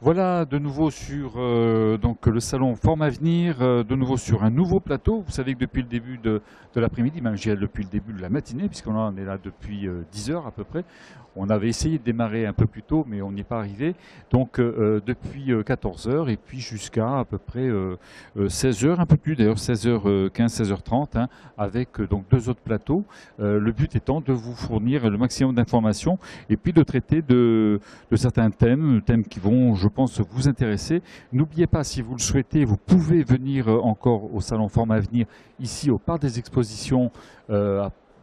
Voilà, de nouveau sur donc le salon Forme Avenir, de nouveau sur un nouveau plateau. Vous savez que depuis le début de l'après-midi, même je dirais depuis le début de la matinée, puisqu'on en est là depuis 10 heures à peu près. On avait essayé de démarrer un peu plus tôt, mais on n'y est pas arrivé. Donc depuis 14 heures et puis jusqu'à à peu près 16 heures, un peu plus d'ailleurs, 16h15, 16h30, hein, avec donc deux autres plateaux. Le but étant de vous fournir le maximum d'informations et puis de traiter de certains thèmes qui vont, je pense, vous intéresser. N'oubliez pas, si vous le souhaitez, vous pouvez venir encore au Salon Forme Avenir, ici au Parc des Expositions,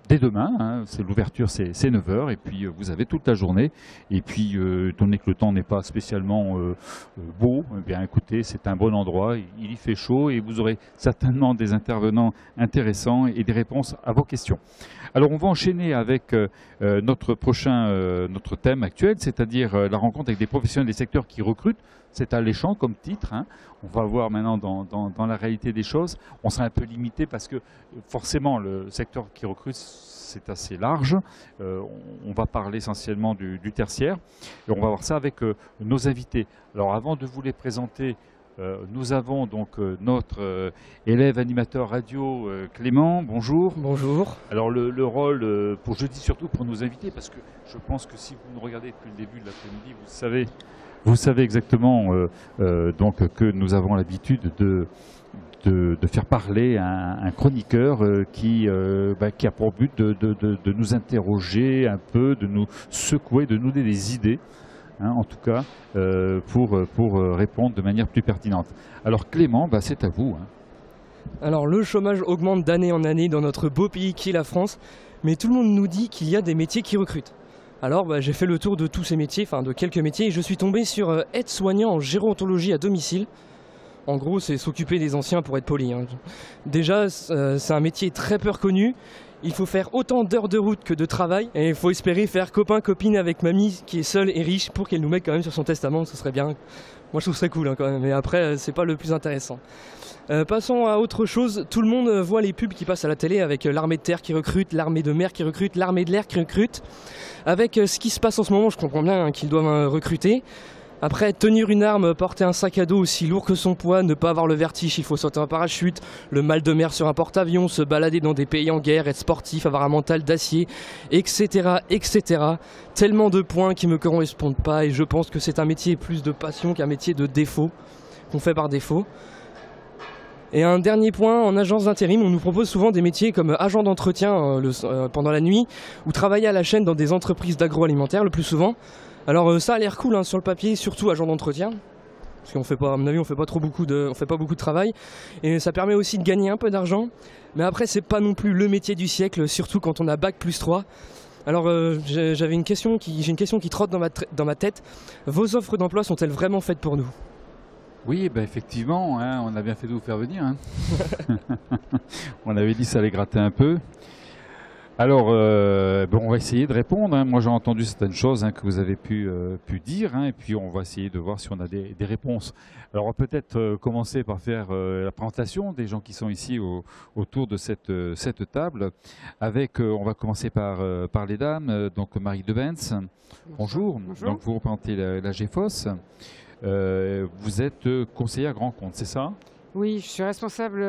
dès demain, hein. L'ouverture c'est 9 heures et puis vous avez toute la journée. Et puis, étant donné que le temps n'est pas spécialement beau, eh bien écoutez, c'est un bon endroit, il y fait chaud et vous aurez certainement des intervenants intéressants et des réponses à vos questions. Alors on va enchaîner avec notre thème actuel, c'est-à-dire la rencontre avec des professionnels des secteurs qui recrutent. C'est alléchant comme titre, hein. On va voir maintenant dans la réalité des choses. On sera un peu limité parce que forcément le secteur qui recrute c'est assez large. On va parler essentiellement du tertiaire et on va voir ça avec nos invités. Alors avant de vous les présenter, nous avons donc notre élève animateur radio Clément, bonjour. Bonjour. Alors le rôle pour jeudi surtout pour nos invités, parce que je pense que si vous nous regardez depuis le début de l'après-midi, vous savez exactement donc que nous avons l'habitude de faire parler un chroniqueur qui a pour but de nous interroger un peu, de nous secouer, de nous donner des idées. Hein, en tout cas, pour répondre de manière plus pertinente. Alors Clément, c'est à vous. Hein. Alors le chômage augmente d'année en année dans notre beau pays qui est la France, mais tout le monde nous dit qu'il y a des métiers qui recrutent. Alors j'ai fait le tour de tous ces métiers, enfin de quelques métiers, et je suis tombé sur aide-soignant en gérontologie à domicile. En gros, c'est s'occuper des anciens pour être poli. Hein. Déjà, c'est un métier très peu reconnu. Il faut faire autant d'heures de route que de travail. Et il faut espérer faire copain-copine avec mamie qui est seule et riche pour qu'elle nous mette quand même sur son testament. Ce serait bien. Moi, je trouve ça cool hein, quand même. Mais après, c'est pas le plus intéressant. Passons à autre chose. Tout le monde voit les pubs qui passent à la télé avec l'armée de terre qui recrute, l'armée de mer qui recrute, l'armée de l'air qui recrute. Avec ce qui se passe en ce moment, je comprends bien hein, qu'ils doivent recruter. Après, tenir une arme, porter un sac à dos aussi lourd que son poids, ne pas avoir le vertige, il faut sauter en parachute, le mal de mer sur un porte-avions, se balader dans des pays en guerre, être sportif, avoir un mental d'acier, etc., etc. Tellement de points qui ne me correspondent pas et je pense que c'est un métier plus de passion qu'un métier de défaut, qu'on fait par défaut. Et un dernier point, en agence d'intérim, on nous propose souvent des métiers comme agent d'entretien pendant la nuit ou travailler à la chaîne dans des entreprises d'agroalimentaire le plus souvent. Alors ça a l'air cool hein, sur le papier, surtout agent d'entretien, parce qu'on fait pas, à mon avis, on fait pas beaucoup de travail, et ça permet aussi de gagner un peu d'argent. Mais après, c'est pas non plus le métier du siècle, surtout quand on a bac+3. Alors j'ai une question qui trotte dans ma tête. Vos offres d'emploi sont-elles vraiment faites pour nous? Oui, effectivement, hein, on a bien fait de vous faire venir. Hein. On avait dit que ça allait gratter un peu. Alors, on va essayer de répondre. Hein. Moi, j'ai entendu certaines choses hein, que vous avez pu dire, hein, et puis on va essayer de voir si on a des réponses. Alors, on va peut-être commencer par faire la présentation des gens qui sont ici autour de cette table. On va commencer par les dames. Donc, Marie Debenz, bonjour. Bonjour. Donc, vous représentez la GEFOS. Vous êtes conseillère grand compte, c'est ça ? Oui, je suis responsable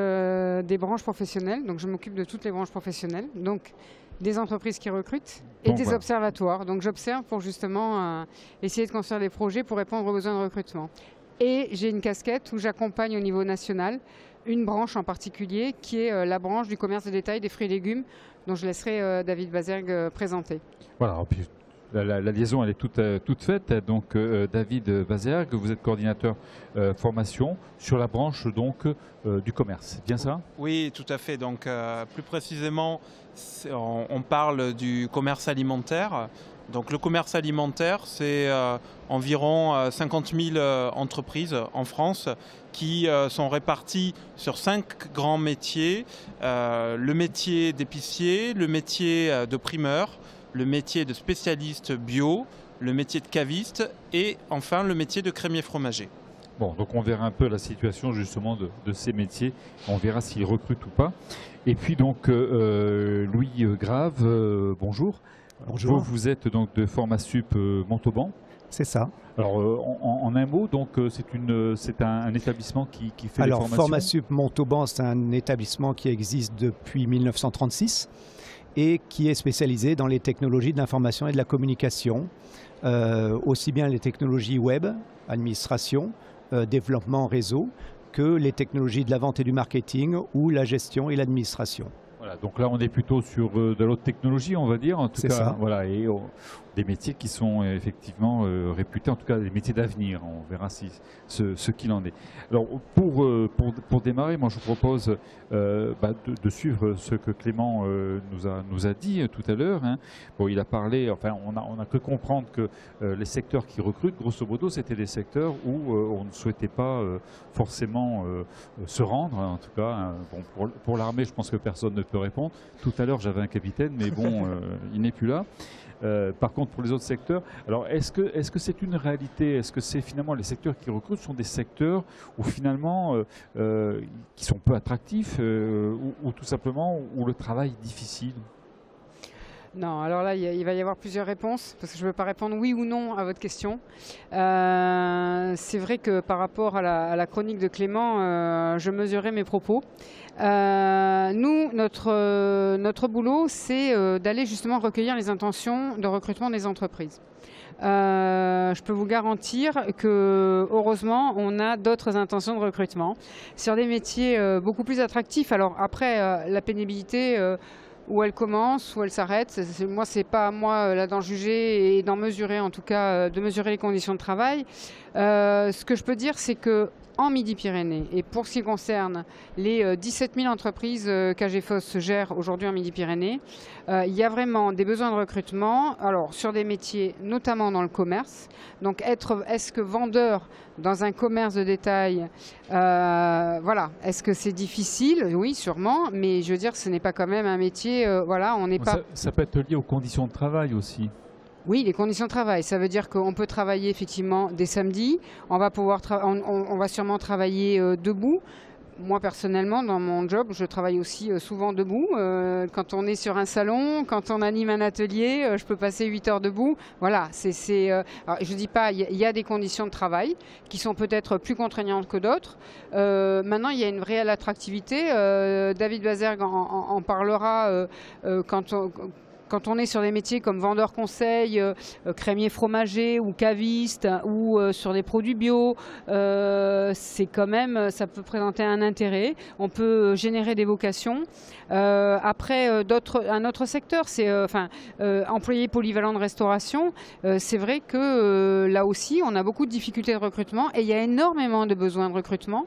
des branches professionnelles, donc je m'occupe de toutes les branches professionnelles, donc des entreprises qui recrutent et des observatoires. Donc j'observe pour justement essayer de construire des projets pour répondre aux besoins de recrutement. Et j'ai une casquette où j'accompagne au niveau national une branche en particulier qui est la branche du commerce de détail des fruits et légumes, dont je laisserai David Bazergue présenter. Voilà. La liaison elle est toute faite. Donc David Bazergue, vous êtes coordinateur formation sur la branche donc du commerce, c'est bien ça? Oui, tout à fait. Donc plus précisément, on parle du commerce alimentaire. Donc le commerce alimentaire, c'est environ 50 000 entreprises en France qui sont réparties sur 5 grands métiers. Le métier d'épicier, le métier de primeur, le métier de spécialiste bio, le métier de caviste et enfin le métier de crémier fromager. Bon, donc on verra un peu la situation justement de ces métiers, on verra s'ils recrutent ou pas. Et puis donc Louis Grave, bonjour. Bonjour. Vous êtes donc de Formasup Montauban. C'est ça. Alors en un mot, donc c'est un établissement qui fait les formations. Formasup Montauban, c'est un établissement qui existe depuis 1936 et qui est spécialisé dans les technologies de l'information et de la communication, aussi bien les technologies web, administration, développement réseau, que les technologies de la vente et du marketing ou la gestion et l'administration. Voilà, donc là on est plutôt sur de l'autre technologie, on va dire, en tout cas, ça. Voilà, et des métiers qui sont effectivement réputés, en tout cas des métiers d'avenir. On verra ce qu'il en est. Alors pour démarrer, moi je vous propose de suivre ce que Clément nous a dit tout à l'heure. Hein. Bon, il a parlé, enfin on a cru comprendre que les secteurs qui recrutent, grosso modo, c'était des secteurs où on ne souhaitait pas forcément se rendre, en tout cas. Hein. Bon, pour l'armée, je pense que personne ne peut répondre. Tout à l'heure, j'avais un capitaine, mais bon, il n'est plus là. Par contre, pour les autres secteurs, alors est-ce que c'est une réalité? Est-ce que c'est finalement les secteurs qui recrutent sont des secteurs où finalement qui sont peu attractifs ou tout simplement où le travail est difficile? Non, alors là, il va y avoir plusieurs réponses, parce que je ne veux pas répondre oui ou non à votre question. C'est vrai que par rapport à la chronique de Clément, je mesurais mes propos. Nous, notre boulot, c'est d'aller justement recueillir les intentions de recrutement des entreprises. Je peux vous garantir que, heureusement, on a d'autres intentions de recrutement sur des métiers beaucoup plus attractifs. Alors après, la pénibilité... où elle commence, où elle s'arrête. Moi, c'est pas à moi là d'en juger et d'en mesurer, en tout cas, de mesurer les conditions de travail. Ce que je peux dire, c'est que en Midi-Pyrénées, et pour ce qui concerne les 17 000 entreprises qu'AGFOS gère aujourd'hui en Midi-Pyrénées, il y a vraiment des besoins de recrutement, alors sur des métiers notamment dans le commerce. Donc est-ce que vendeur dans un commerce de détail, voilà, est-ce que c'est difficile? Oui, sûrement, mais je veux dire, ce n'est pas quand même un métier, voilà, on n'est pas... Ça peut être lié aux conditions de travail aussi. Oui, les conditions de travail, ça veut dire qu'on peut travailler effectivement des samedis, on va sûrement travailler debout. Moi personnellement, dans mon job, je travaille aussi souvent debout. Quand on est sur un salon, quand on anime un atelier, je peux passer 8 heures debout. Voilà, alors, je ne dis pas, il y a des conditions de travail qui sont peut-être plus contraignantes que d'autres. Maintenant, il y a une réelle attractivité. David Bazergue en parlera quand on est sur des métiers comme vendeur conseil, crémier fromager ou caviste ou sur des produits bio, c'est quand même, ça peut présenter un intérêt. On peut générer des vocations. Après, un autre secteur, c'est employé polyvalent de restauration. C'est vrai que là aussi, on a beaucoup de difficultés de recrutement et il y a énormément de besoins de recrutement.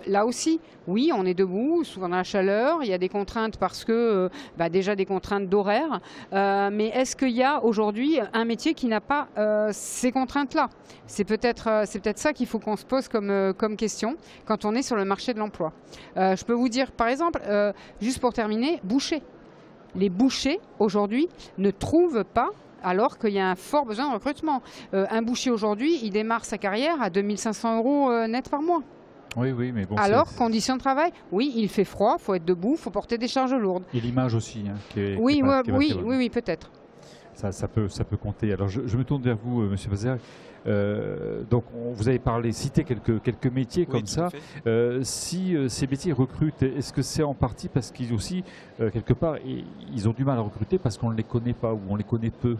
Là aussi, oui, on est debout, souvent dans la chaleur. Il y a des contraintes parce que déjà des contraintes d'horaire. Mais est-ce qu'il y a aujourd'hui un métier qui n'a pas ces contraintes-là? C'est peut-être ça qu'il faut qu'on se pose comme question quand on est sur le marché de l'emploi. Je peux vous dire, par exemple, juste pour terminer, boucher. Les bouchers, aujourd'hui, ne trouvent pas, alors qu'il y a un fort besoin de recrutement. Un boucher, aujourd'hui, il démarre sa carrière à 2 500 € net par mois. Oui, mais bon. Alors, conditions de travail, oui, il fait froid, il faut être debout, il faut porter des charges lourdes. Et l'image aussi, hein, oui, peut-être. Ça peut compter. Alors, je me tourne vers vous, Monsieur Bazergue. Donc, vous avez cité quelques métiers comme ça. Si ces métiers recrutent, est-ce que c'est en partie parce qu'ils aussi, quelque part, ils ont du mal à recruter parce qu'on ne les connaît pas ou on les connaît peu?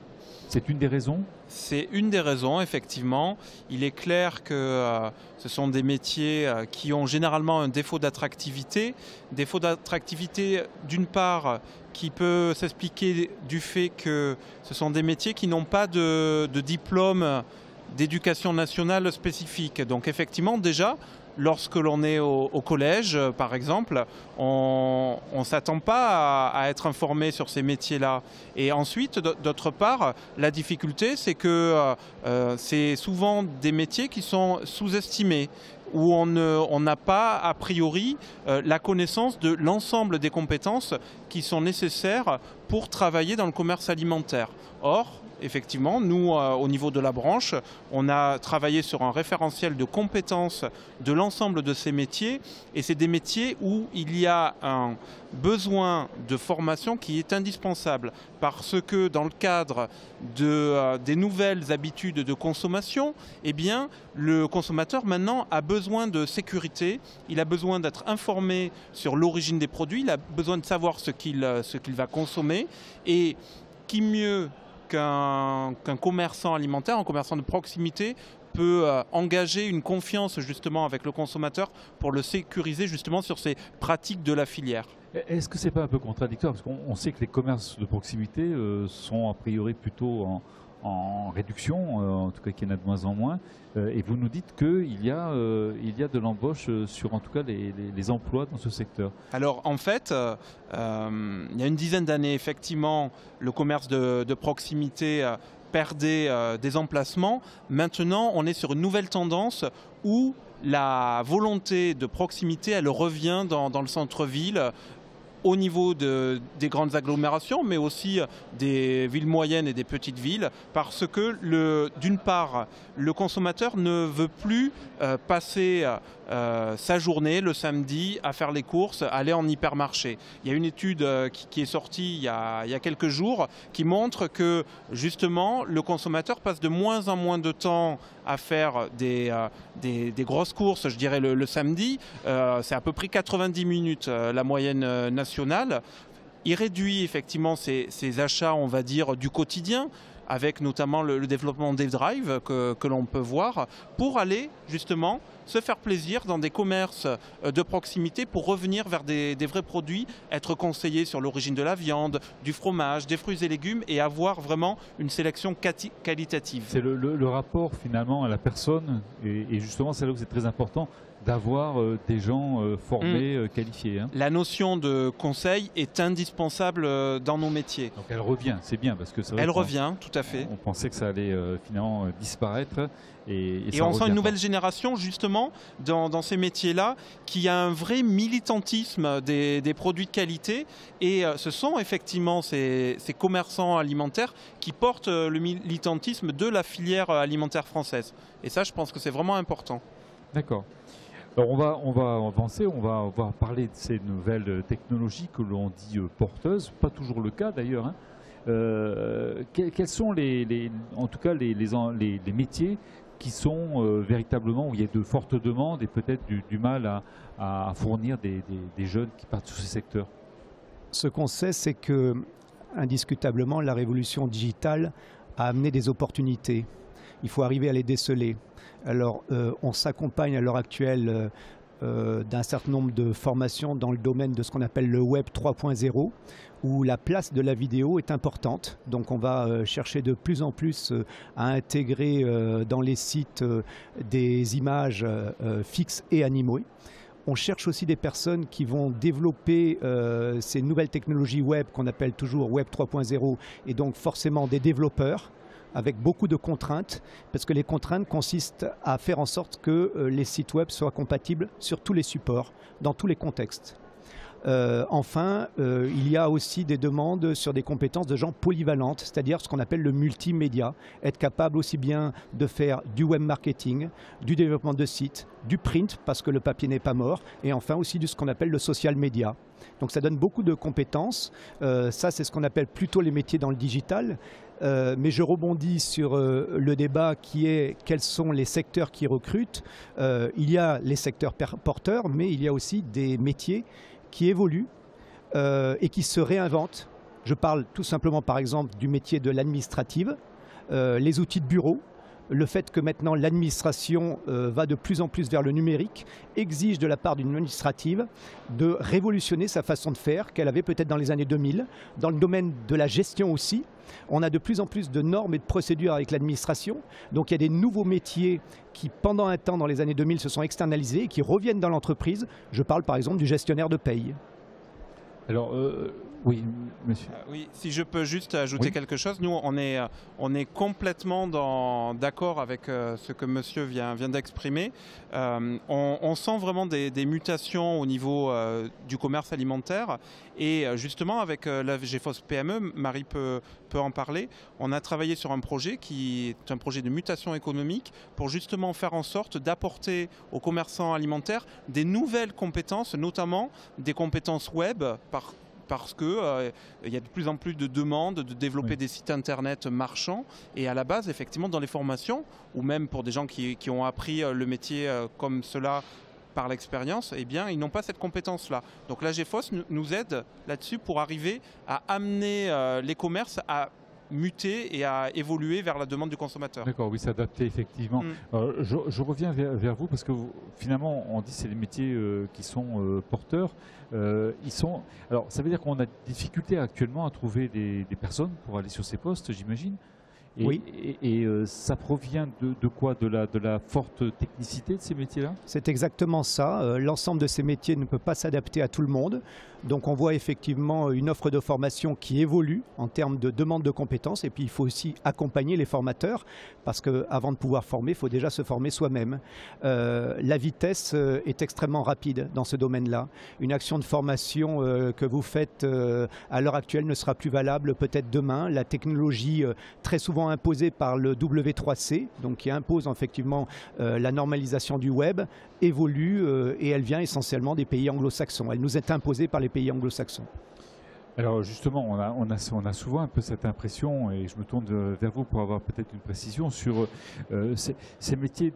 C'est une des raisons? C'est une des raisons, effectivement. Il est clair que ce sont des métiers qui ont généralement un défaut d'attractivité. Défaut d'attractivité, d'une part, qui peut s'expliquer du fait que ce sont des métiers qui n'ont pas de diplôme d'éducation nationale spécifique. Donc effectivement, déjà, lorsque l'on est au collège, par exemple, on ne s'attend pas à être informé sur ces métiers-là. Et ensuite, d'autre part, la difficulté, c'est que c'est souvent des métiers qui sont sous-estimés, où on n'a pas, a priori, la connaissance de l'ensemble des compétences qui sont nécessaires pour travailler dans le commerce alimentaire. Or, effectivement. Nous, au niveau de la branche, on a travaillé sur un référentiel de compétences de l'ensemble de ces métiers. Et c'est des métiers où il y a un besoin de formation qui est indispensable. Parce que dans le cadre des nouvelles habitudes de consommation, eh bien, le consommateur maintenant a besoin de sécurité, il a besoin d'être informé sur l'origine des produits, il a besoin de savoir ce qu'il va consommer. Et qui mieux qu'un commerçant alimentaire, un commerçant de proximité, peut engager une confiance justement avec le consommateur pour le sécuriser justement sur ces pratiques de la filière. Est-ce que c'est pas un peu contradictoire? Parce qu'on sait que les commerces de proximité sont a priori plutôt en réduction, en tout cas qu'il y en a de moins en moins. Et vous nous dites qu'il y a de l'embauche sur en tout cas les emplois dans ce secteur. Alors en fait, il y a une dizaine d'années, effectivement, le commerce de proximité perdait des emplacements. Maintenant, on est sur une nouvelle tendance où la volonté de proximité, elle revient dans le centre-ville, au niveau des grandes agglomérations, mais aussi des villes moyennes et des petites villes, parce que d'une part, le consommateur ne veut plus passer sa journée le samedi à faire les courses, aller en hypermarché. Il y a une étude qui est sortie il y a quelques jours qui montre que justement le consommateur passe de moins en moins de temps à faire des grosses courses, je dirais le samedi. C'est à peu près 90 minutes la moyenne nationale. Il réduit effectivement ses achats, on va dire, du quotidien, avec notamment le développement des drives que l'on peut voir, pour aller justement se faire plaisir dans des commerces de proximité pour revenir vers des vrais produits, être conseillé sur l'origine de la viande, du fromage, des fruits et légumes et avoir vraiment une sélection qualitative. C'est le rapport finalement à la personne et justement c'est là où c'est très important d'avoir des gens formés, qualifiés. Hein. La notion de conseil est indispensable dans nos métiers. Donc elle revient, c'est bien parce que c'est vrai. Elle revient, tout à fait. On pensait que ça allait finalement disparaître. Et on sent une nouvelle génération justement dans ces métiers-là qui a un vrai militantisme des produits de qualité et ce sont effectivement ces commerçants alimentaires qui portent le militantisme de la filière alimentaire française. Et ça, je pense que c'est vraiment important. D'accord. Alors on va avancer, on va parler de ces nouvelles technologies que l'on dit porteuses, pas toujours le cas d'ailleurs. Hein. Quels sont en tout cas les métiers qui sont véritablement où il y a de fortes demandes et peut-être du mal à fournir des jeunes qui partent sur ces secteurs? Ce qu'on sait, c'est que indiscutablement la révolution digitale a amené des opportunités. Il faut arriver à les déceler. Alors, on s'accompagne à l'heure actuelle d'un certain nombre de formations dans le domaine de ce qu'on appelle le Web 3.0, où la place de la vidéo est importante. Donc, on va chercher de plus en plus à intégrer dans les sites des images fixes et animées. On cherche aussi des personnes qui vont développer ces nouvelles technologies web qu'on appelle toujours Web 3.0 et donc forcément des développeurs, avec beaucoup de contraintes, parce que les contraintes consistent à faire en sorte que les sites web soient compatibles sur tous les supports, dans tous les contextes. Enfin, il y a aussi des demandes sur des compétences de gens polyvalentes, c'est-à-dire ce qu'on appelle le multimédia, être capable aussi bien de faire du web marketing, du développement de sites, du print, parce que le papier n'est pas mort, et enfin aussi de ce qu'on appelle le social media. Donc ça donne beaucoup de compétences, ça c'est ce qu'on appelle plutôt les métiers dans le digital. Mais je rebondis sur le débat qui est quels sont les secteurs qui recrutent. Il y a les secteurs porteurs, mais il y a aussi des métiers qui évoluent et qui se réinventent. Je parle tout simplement par exemple du métier de l'administrative, les outils de bureau. Le fait que maintenant l'administration va de plus en plus vers le numérique exige de la part d'une administrative de révolutionner sa façon de faire qu'elle avait peut-être dans les années 2000. Dans le domaine de la gestion aussi, on a de plus en plus de normes et de procédures avec l'administration. Donc il y a des nouveaux métiers qui pendant un temps dans les années 2000 se sont externalisés et qui reviennent dans l'entreprise. Je parle par exemple du gestionnaire de paye. Alors Oui, monsieur. Oui, si je peux juste ajouter quelque chose, nous on est complètement d'accord avec ce que monsieur vient d'exprimer. On sent vraiment des mutations au niveau du commerce alimentaire et justement avec la GFOS PME, Marie peut en parler, on a travaillé sur un projet qui est un projet de mutation économique pour justement faire en sorte d'apporter aux commerçants alimentaires des nouvelles compétences, notamment des compétences web parce que il y a de plus en plus de demandes de développer des sites internet marchands et à la base effectivement dans les formations ou même pour des gens qui ont appris le métier comme cela par l'expérience, eh bien ils n'ont pas cette compétence-là. Donc la GFOS nous aide là-dessus pour arriver à amener les commerces à muter et à évoluer vers la demande du consommateur. D'accord, oui, s'adapter effectivement. Je reviens vers vous parce que finalement, on dit que c'est les métiers qui sont porteurs. Alors, ça veut dire qu'on a des difficultés actuellement à trouver des personnes pour aller sur ces postes, j'imagine. Oui. Et ça provient de quoi? De la forte technicité de ces métiers-là? C'est exactement ça. L'ensemble de ces métiers ne peut pas s'adapter à tout le monde. Donc on voit effectivement une offre de formation qui évolue en termes de demande de compétences. Et puis il faut aussi accompagner les formateurs parce qu'avant de pouvoir former, il faut déjà se former soi-même. La vitesse est extrêmement rapide dans ce domaine-là. Une action de formation que vous faites à l'heure actuelle ne sera plus valable peut-être demain. La technologie très souvent imposée par le W3C, donc qui impose effectivement la normalisation du web, évolue et elle vient essentiellement des pays anglo-saxons. Elle nous est imposée par les pays anglo-saxons. Alors justement, on a souvent un peu cette impression, et je me tourne vers vous pour avoir peut-être une précision sur ces métiers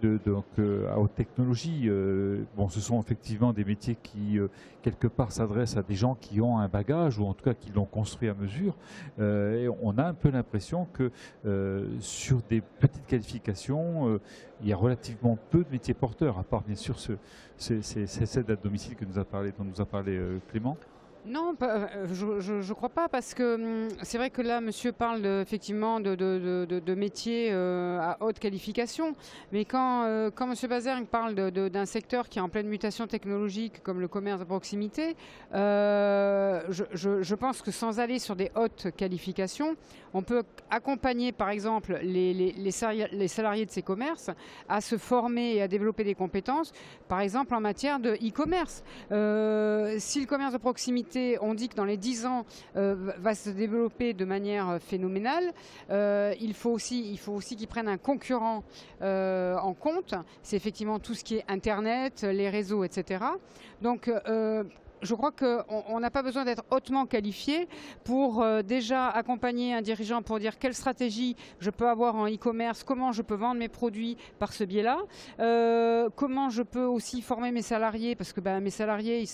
à haute technologie. Bon, ce sont effectivement des métiers qui, quelque part, s'adressent à des gens qui ont un bagage, ou en tout cas qui l'ont construit à mesure. Et on a un peu l'impression que sur des petites qualifications, il y a relativement peu de métiers porteurs, à part bien sûr cette aide à domicile dont nous a parlé Clément. Non, je ne crois pas, parce que c'est vrai que là, monsieur parle effectivement de métiers à haute qualification, mais quand monsieur Bazergue parle d'un secteur qui est en pleine mutation technologique, comme le commerce de proximité, je pense que sans aller sur des hautes qualifications, on peut accompagner par exemple les salariés de ces commerces à se former et à développer des compétences, par exemple en matière de e-commerce. Si le commerce de proximité, on dit que dans les 10 ans va se développer de manière phénoménale, il faut aussi qu'ils prennent un concurrent en compte. C'est effectivement tout ce qui est Internet, les réseaux, etc. Donc je crois qu'on n'a pas besoin d'être hautement qualifié pour déjà accompagner un dirigeant pour dire quelle stratégie je peux avoir en e-commerce, comment je peux vendre mes produits par ce biais-là, comment je peux aussi former mes salariés, parce que mes salariés,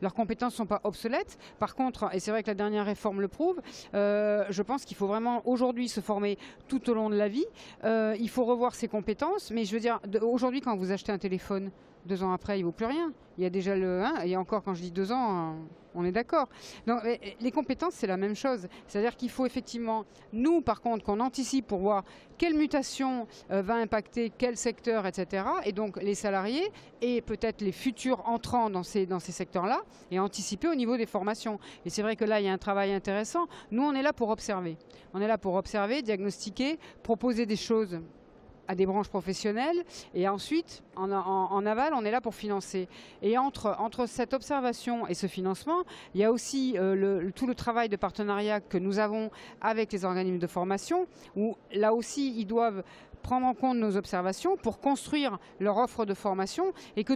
leurs compétences ne sont pas obsolètes. Par contre, et c'est vrai que la dernière réforme le prouve, je pense qu'il faut vraiment aujourd'hui se former tout au long de la vie. Il faut revoir ses compétences, mais je veux dire, aujourd'hui quand vous achetez un téléphone, 2 ans après, il ne vaut plus rien. Il y a déjà et encore quand je dis 2 ans, on est d'accord. Donc les compétences, c'est la même chose. C'est-à-dire qu'il faut effectivement, nous par contre, qu'on anticipe pour voir quelle mutation va impacter quel secteur, etc. Et donc les salariés et peut-être les futurs entrants dans ces secteurs-là, et anticiper au niveau des formations. Et c'est vrai que là, il y a un travail intéressant. Nous, on est là pour observer. On est là pour observer, diagnostiquer, proposer des choses à des branches professionnelles, et ensuite en aval on est là pour financer. Et entre cette observation et ce financement, il y a aussi tout le travail de partenariat que nous avons avec les organismes de formation, où là aussi ils doivent prendre en compte nos observations pour construire leur offre de formation, et que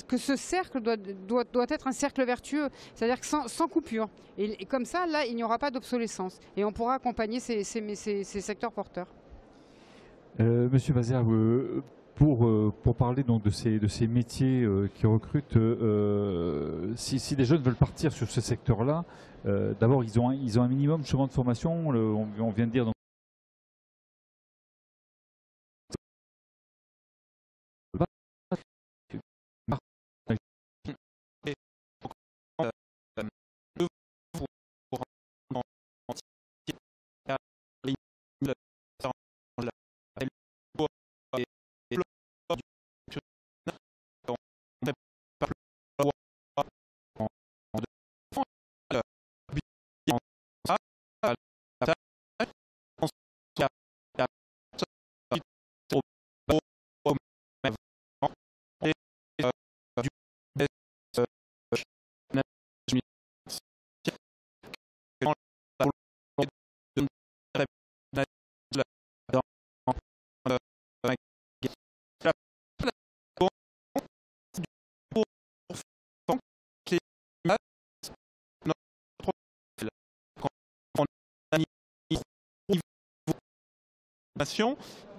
que ce cercle doit être un cercle vertueux, c'est-à-dire que sans coupure. Et comme ça, là, il n'y aura pas d'obsolescence, et on pourra accompagner ces secteurs porteurs. Monsieur Bazergue, pour parler donc de ces métiers qui recrutent, si les jeunes veulent partir sur ce secteur-là, d'abord ils ont un minimum chemin de formation. On vient de dire donc,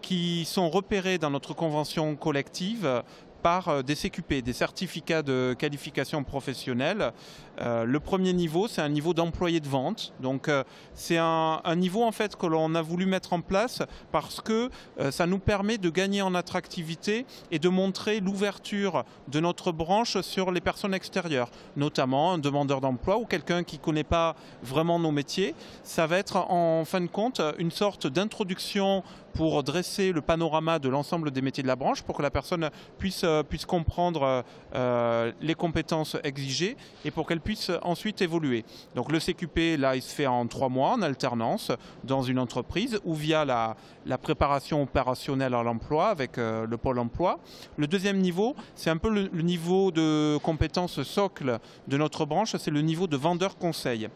qui sont repérés dans notre convention collective par des CQP, des certificats de qualification professionnelle. Le premier niveau, c'est un niveau d'employé de vente. Donc c'est un niveau en fait que l'on a voulu mettre en place parce que ça nous permet de gagner en attractivité et de montrer l'ouverture de notre branche sur les personnes extérieures, notamment un demandeur d'emploi ou quelqu'un qui ne connaît pas vraiment nos métiers. Ça va être en fin de compte une sorte d'introduction pour dresser le panorama de l'ensemble des métiers de la branche pour que la personne puisse comprendre les compétences exigées et pour qu'elle puisse ensuite évoluer. Donc le CQP, là, il se fait en 3 mois en alternance dans une entreprise ou via la préparation opérationnelle à l'emploi avec le pôle emploi. Le deuxième niveau, c'est un peu le niveau de compétences socle de notre branche, c'est le niveau de vendeur conseil.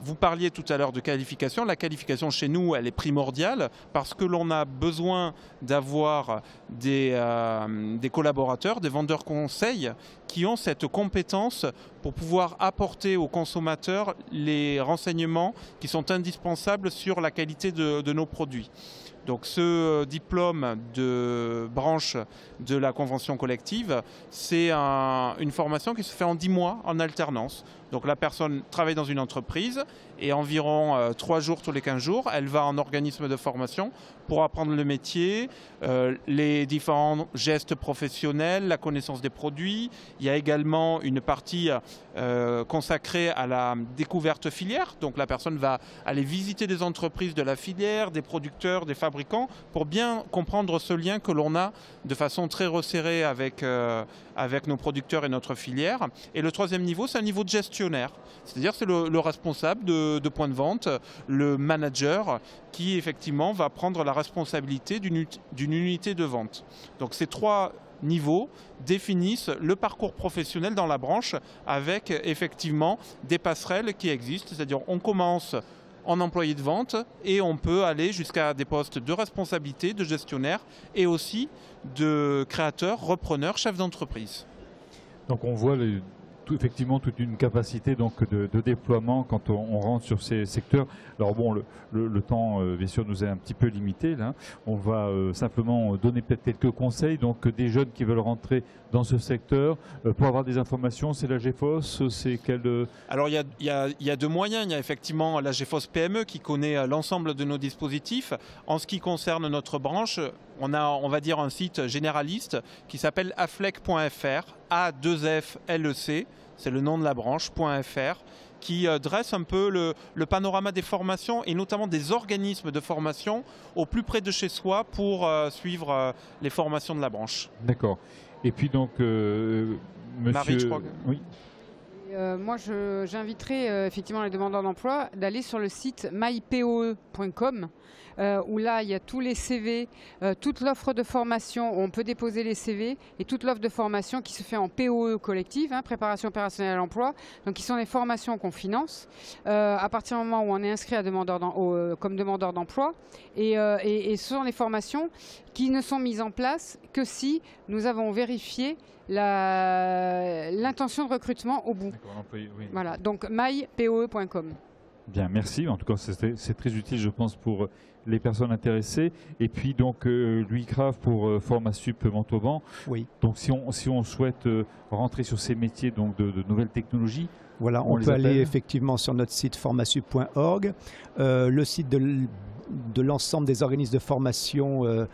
Vous parliez tout à l'heure de qualification. La qualification chez nous, elle est primordiale parce que l'on a besoin d'avoir des collaborateurs, des vendeurs conseils qui ont cette compétence pour pouvoir apporter aux consommateurs les renseignements qui sont indispensables sur la qualité de nos produits. Donc ce diplôme de branche de la convention collective, c'est une formation qui se fait en 10 mois en alternance. Donc la personne travaille dans une entreprise et environ 3 jours tous les 15 jours, elle va en organisme de formation pour apprendre le métier, les différents gestes professionnels, la connaissance des produits. Il y a également une partie consacrée à la découverte filière. Donc la personne va aller visiter des entreprises de la filière, des producteurs, des fabricants, pour bien comprendre ce lien que l'on a de façon très resserrée avec nos producteurs et notre filière. Et le troisième niveau, c'est un niveau de gestionnaire. C'est-à-dire c'est le responsable de point de vente, le manager qui effectivement va prendre la responsabilité d'une unité de vente. Donc ces 3 niveaux définissent le parcours professionnel dans la branche avec effectivement des passerelles qui existent. C'est-à-dire on commence en employé de vente et on peut aller jusqu'à des postes de responsabilité, de gestionnaire et aussi de créateur, repreneur, chef d'entreprise. Donc on voit effectivement toute une capacité donc, de déploiement quand on rentre sur ces secteurs. Alors bon, le temps bien sûr nous est un petit peu limité là. On va simplement donner peut-être quelques conseils. Donc des jeunes qui veulent rentrer dans ce secteur, pour avoir des informations, c'est la GEFOS, c'est quel... Alors il y a 2 moyens. Il y a effectivement la GEFOS PME qui connaît l'ensemble de nos dispositifs. En ce qui concerne notre branche, on a, on va dire, un site généraliste qui s'appelle aflec.fr, A2FLEC, c'est le nom de la branche.fr, qui dresse un peu le panorama des formations et notamment des organismes de formation au plus près de chez soi pour suivre les formations de la branche. D'accord. Et puis donc, monsieur... Marie, je crois. Oui. Moi, j'inviterais effectivement les demandeurs d'emploi d'aller sur le site mypoe.com où là, il y a tous les CV, toute l'offre de formation où on peut déposer les CV et toute l'offre de formation qui se fait en POE collective, préparation opérationnelle à l'emploi. Donc, qui sont des formations qu'on finance à partir du moment où on est inscrit à comme demandeur d'emploi. Et ce sont des formations qui ne sont mises en place que si nous avons vérifié l'intention de recrutement au bout. Oui. Voilà, donc mypoe.com. Bien, merci. En tout cas, c'est très utile, je pense, pour les personnes intéressées. Et puis, donc, Louis Crave pour Formasup Montauban. Oui. Donc, si on souhaite rentrer sur ces métiers donc, de nouvelles technologies, voilà, on peut aller effectivement sur notre site formasup.org, le site de l'ensemble des organismes de formation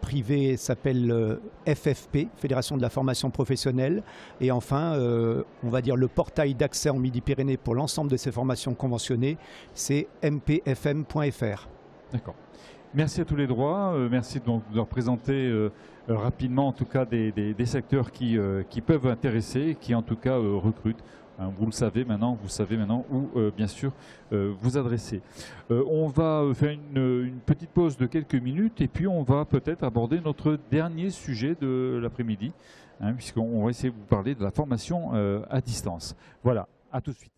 privés s'appelle FFP, Fédération de la formation professionnelle. Et enfin, on va dire le portail d'accès en Midi-Pyrénées pour l'ensemble de ces formations conventionnées, c'est mpfm.fr. D'accord. Merci à tous les droits. Merci donc de leur présenter rapidement en tout cas des secteurs qui peuvent intéresser, qui en tout cas recrutent. Vous le savez maintenant, où bien sûr vous adresser. On va faire une petite pause de quelques minutes et puis on va peut-être aborder notre dernier sujet de l'après-midi, puisqu'on va essayer de vous parler de la formation à distance. Voilà, à tout de suite.